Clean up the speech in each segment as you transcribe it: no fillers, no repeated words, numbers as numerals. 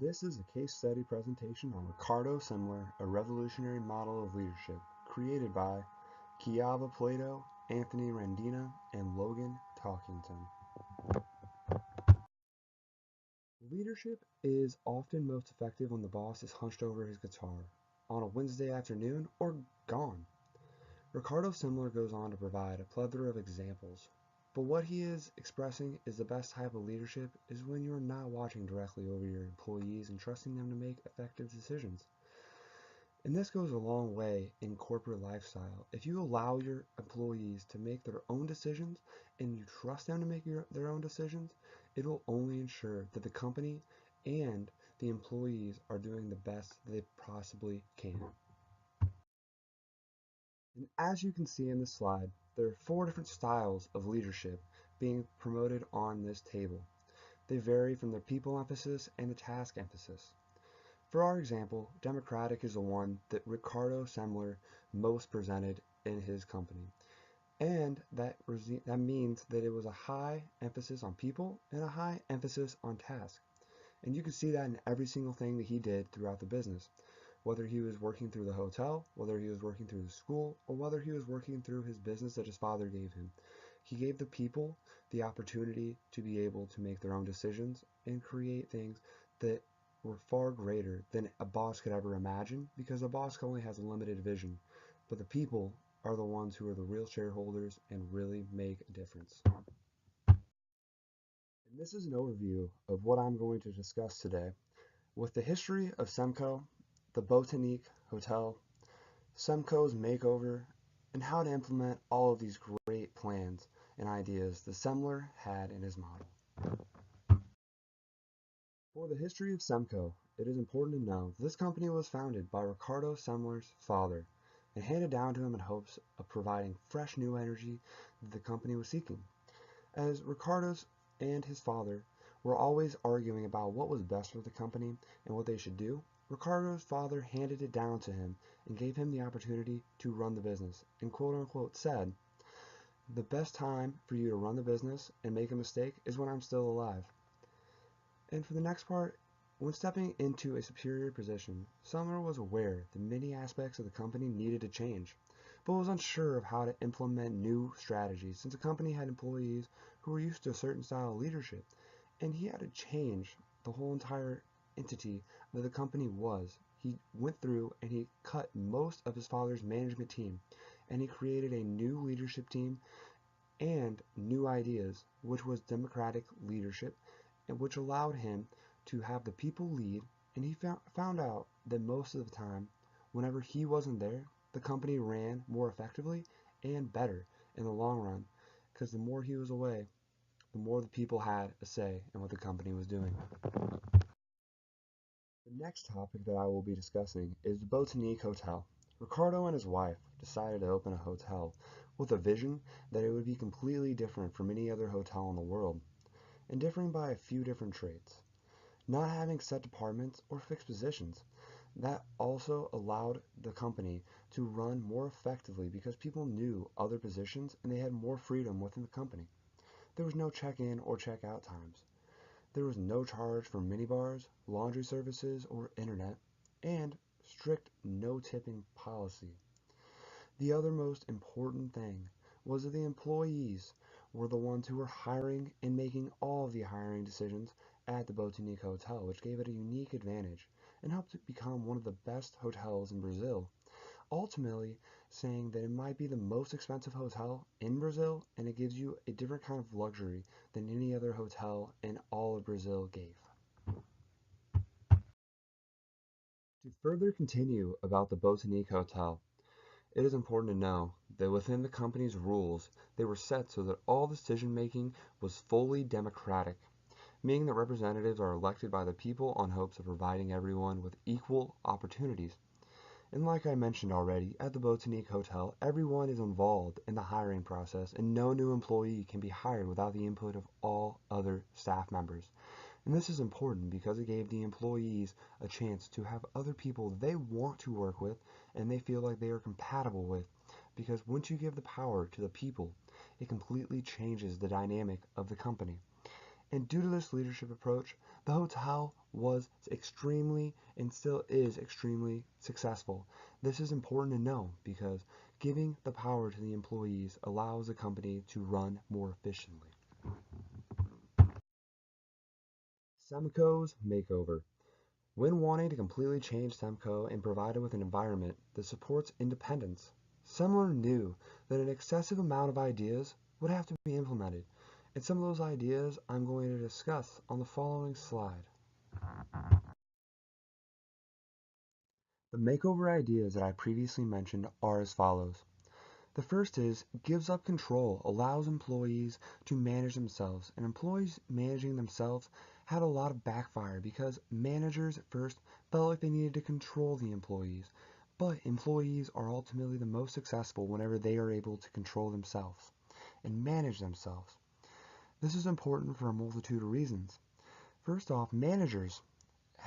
This is a case study presentation on Ricardo Semler, a revolutionary model of leadership, created by Chiava Plato, Anthony Randina, and Logan Talkington. Leadership is often most effective when the boss is hunched over his guitar, on a Wednesday afternoon, or gone. Ricardo Semler goes on to provide a plethora of examples, but what he is expressing is the best type of leadership is when you're not watching directly over your employees and trusting them to make effective decisions. And this goes a long way in corporate lifestyle. If you allow your employees to make their own decisions and you trust them to make their own decisions, it will only ensure that the company and the employees are doing the best they possibly can. And as you can see in this slide, there are 4 different styles of leadership being promoted on this table. They vary from their people emphasis and the task emphasis. For our example, democratic is the one that Ricardo Semler most presented in his company. And that means that it was a high emphasis on people and a high emphasis on task. And you can see that in every single thing that he did throughout the business. Whether he was working through the hotel, whether he was working through the school, or whether he was working through his business that his father gave him. He gave the people the opportunity to be able to make their own decisions and create things that were far greater than a boss could ever imagine, because a boss only has a limited vision, but the people are the ones who are the real shareholders and really make a difference. And this is an overview of what I'm going to discuss today, with the history of Semco, the Botanique Hotel, Semco's makeover, and how to implement all of these great plans and ideas that Semler had in his model. For the history of Semco, it is important to know this company was founded by Ricardo Semler's father and handed down to him in hopes of providing fresh new energy that the company was seeking. As Ricardo's and his father were always arguing about what was best for the company and what they should do, Ricardo's father handed it down to him and gave him the opportunity to run the business and quote-unquote said, "The best time for you to run the business and make a mistake is when I'm still alive." And for the next part, when stepping into a superior position, Semler was aware that many aspects of the company needed to change, but was unsure of how to implement new strategies since the company had employees who were used to a certain style of leadership, and he had to change the whole entire entity that the company was. He went through and he cut most of his father's management team, and he created a new leadership team and new ideas, which was democratic leadership, and which allowed him to have the people lead. And he found out that most of the time, whenever he wasn't there, the company ran more effectively and better in the long run, because the more he was away, the more the people had a say in what the company was doing. The next topic that I will be discussing is the Botanique Hotel. Ricardo and his wife decided to open a hotel with a vision that it would be completely different from any other hotel in the world, and differing by a few different traits. Not having set departments or fixed positions. That also allowed the company to run more effectively because people knew other positions and they had more freedom within the company. There was no check-in or check-out times. There was no charge for minibars, laundry services, or internet, and strict no tipping policy. The other most important thing was that the employees were the ones who were hiring and making all of the hiring decisions at the Botanique Hotel, which gave it a unique advantage and helped it become one of the best hotels in Brazil, ultimately saying that it might be the most expensive hotel in Brazil, and it gives you a different kind of luxury than any other hotel in all of Brazil gave. To further continue about the Botanique Hotel, it is important to know that within the company's rules, they were set so that all decision-making was fully democratic, meaning that representatives are elected by the people on hopes of providing everyone with equal opportunities. And like I mentioned already, at the Botanique Hotel, everyone is involved in the hiring process, and no new employee can be hired without the input of all other staff members. And this is important because it gave the employees a chance to have other people they want to work with and they feel like they are compatible with, because once you give the power to the people, it completely changes the dynamic of the company. And due to this leadership approach, the hotel was extremely and still is extremely successful. This is important to know because giving the power to the employees allows the company to run more efficiently. Semco's makeover. When wanting to completely change Semco and provide it with an environment that supports independence, Semler knew that an excessive amount of ideas would have to be implemented, and some of those ideas I'm going to discuss on the following slide. The makeover ideas that I previously mentioned are as follows. The first is gives up control, allows employees to manage themselves, and employees managing themselves had a lot of backfire because managers at first felt like they needed to control the employees, but employees are ultimately the most successful whenever they are able to control themselves and manage themselves. This is important for a multitude of reasons. First off, managers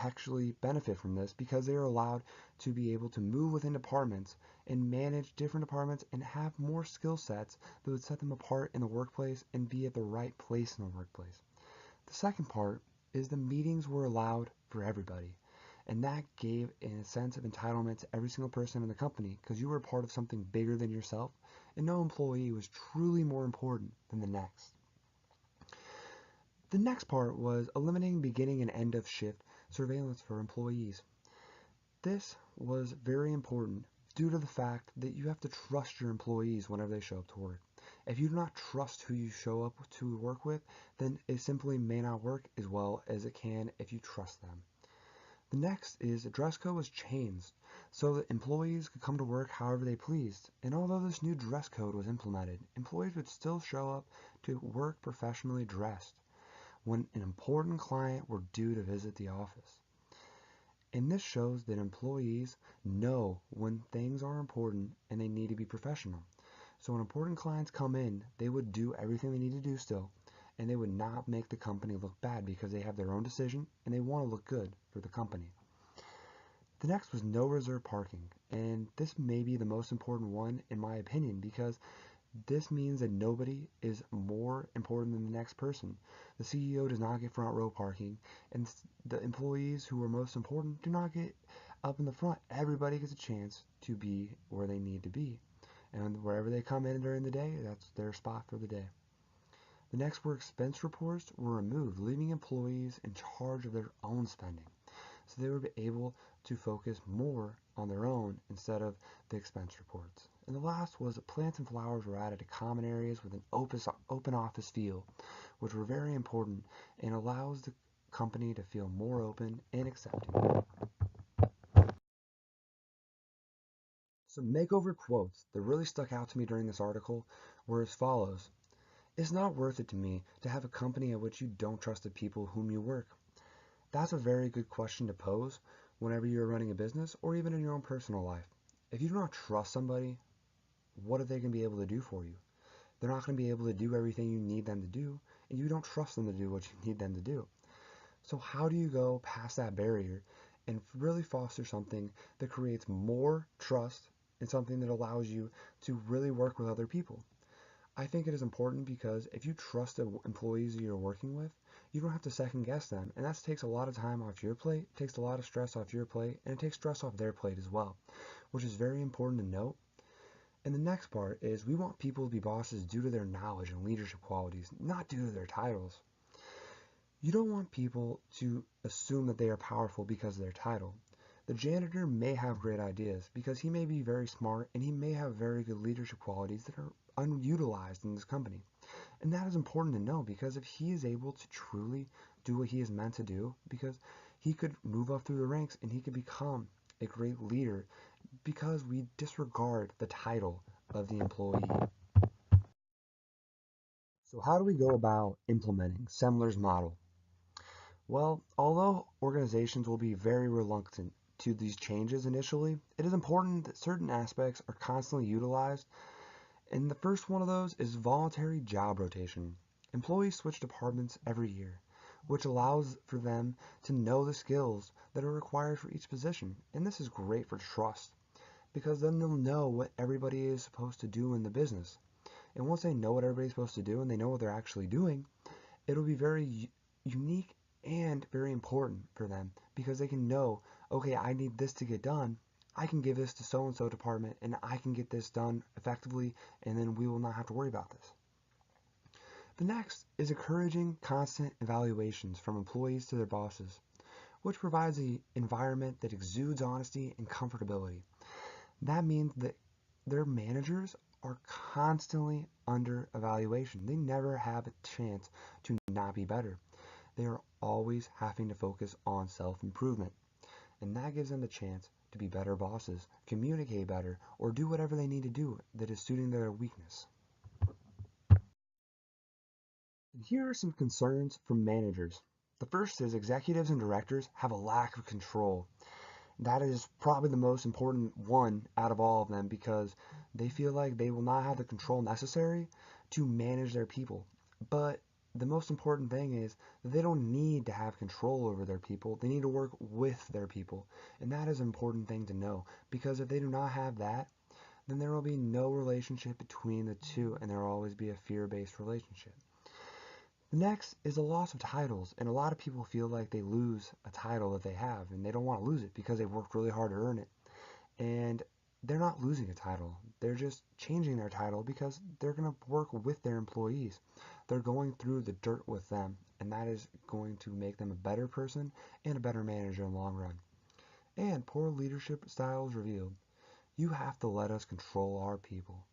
actually benefit from this because they are allowed to be able to move within departments and manage different departments and have more skill sets that would set them apart in the workplace and be at the right place in the workplace. The second part is the meetings were allowed for everybody, and that gave a sense of entitlement to every single person in the company because you were part of something bigger than yourself, and no employee was truly more important than the next. The next part was eliminating beginning and end of shift surveillance for employees. This was very important due to the fact that you have to trust your employees whenever they show up to work. If you do not trust who you show up to work with, then it simply may not work as well as it can if you trust them. The next is the dress code was changed so that employees could come to work however they pleased. And although this new dress code was implemented, employees would still show up to work professionally dressed when an important client were due to visit the office. And this shows that employees know when things are important and they need to be professional. So when important clients come in, they would do everything they need to do still, and they would not make the company look bad because they have their own decision and they want to look good for the company. The next was no reserve parking, and this may be the most important one in my opinion because this means that nobody is more important than the next person. The CEO does not get front row parking, and the employees who are most important do not get up in the front. Everybody gets a chance to be where they need to be. And wherever they come in during the day, that's their spot for the day. The next were expense reports were removed, leaving employees in charge of their own spending. So they would be able to focus more on their own instead of the expense reports. And the last was that plants and flowers were added to common areas with an open office feel, which were very important and allows the company to feel more open and accepting. Some makeover quotes that really stuck out to me during this article were as follows. It's not worth it to me to have a company at which you don't trust the people whom you work. That's a very good question to pose whenever you're running a business or even in your own personal life. If you do not trust somebody, what are they going to be able to do for you? They're not going to be able to do everything you need them to do, and you don't trust them to do what you need them to do. So how do you go past that barrier and really foster something that creates more trust and something that allows you to really work with other people? I think it is important because if you trust the employees that you're working with, you don't have to second guess them. And that takes a lot of time off your plate, takes a lot of stress off your plate, and it takes stress off their plate as well, which is very important to note. And the next part is we want people to be bosses due to their knowledge and leadership qualities, not due to their titles. You don't want people to assume that they are powerful because of their title. The janitor may have great ideas because he may be very smart and he may have very good leadership qualities that are unutilized in this company. And that is important to know because if he is able to truly do what he is meant to do, because he could move up through the ranks and he could become a great leader because we disregard the title of the employee. So how do we go about implementing Semler's model? Well, although organizations will be very reluctant to these changes initially, it is important that certain aspects are constantly utilized. And the first one of those is voluntary job rotation. Employees switch departments every year, which allows for them to know the skills that are required for each position. And this is great for trust because then they'll know what everybody is supposed to do in the business. And once they know what everybody's supposed to do and they know what they're actually doing, it'll be very unique and very important for them because they can know, okay, I need this to get done. I can give this to so and so department and I can get this done effectively, and then we will not have to worry about this. The next is encouraging constant evaluations from employees to their bosses, which provides an environment that exudes honesty and comfortability. That means that their managers are constantly under evaluation. They never have a chance to not be better. They are always having to focus on self-improvement, and that gives them the chance to be better bosses, communicate better, or do whatever they need to do that is suiting their weakness. And here are some concerns from managers. The first is executives and directors have a lack of control. That is probably the most important one out of all of them because they feel like they will not have the control necessary to manage their people. But the most important thing is that they don't need to have control over their people. They need to work with their people. And that is an important thing to know because if they do not have that, then there will be no relationship between the two and there will always be a fear-based relationship. The next is a loss of titles, and a lot of people feel like they lose a title that they have, and they don't want to lose it because they've worked really hard to earn it. And they're not losing a title, they're just changing their title because they're going to work with their employees. They're going through the dirt with them, and that is going to make them a better person and a better manager in the long run. And poor leadership styles revealed. You have to let us control our people.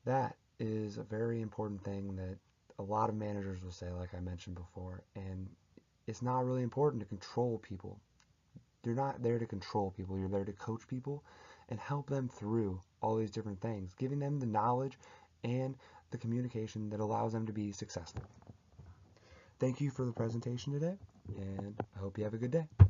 That is a very important thing that a lot of managers will say, like I mentioned before, and it's not really important to control people. You're not there to control people, you're there to coach people and help them through all these different things, giving them the knowledge and the communication that allows them to be successful. Thank you for the presentation today, and I hope you have a good day.